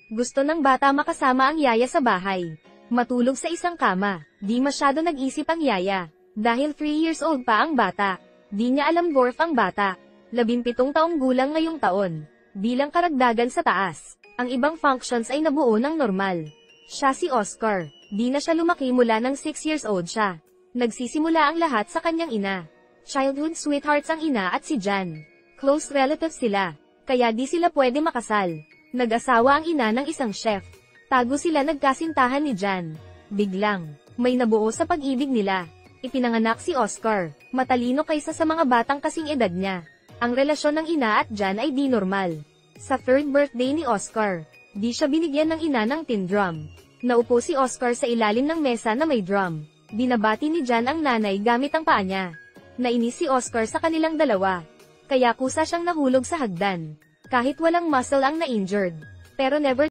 Gusto ng bata makasama ang yaya sa bahay. Matulog sa isang kama. Di masyado nag-isip ang yaya. Dahil 3 years old pa ang bata. Di niya alam dwarf ang bata. 17 taong gulang ngayong taon. Bilang karagdagan sa taas, ang ibang functions ay nabuo ng normal. Siya si Oscar. Di na siya lumaki mula ng 6 years old siya. Nagsisimula ang lahat sa kanyang ina. Childhood sweethearts ang ina at si Jan. Close relatives sila. Kaya di sila pwede makasal. Nag-asawa ang ina ng isang chef. Tago sila nagkasintahan ni Jan. Biglang, may nabuo sa pag-ibig nila. Ipinanganak si Oscar, matalino kaysa sa mga batang kasing edad niya. Ang relasyon ng ina at Jan ay di normal. Sa 3rd birthday ni Oscar, di siya binigyan ng ina ng tin drum. Naupo si Oscar sa ilalim ng mesa na may drum. Binabati ni Jan ang nanay gamit ang paa niya. Nainis si Oscar sa kanilang dalawa. Kaya kusa siyang nahulog sa hagdan. Kahit walang muscle ang na-injured. Pero never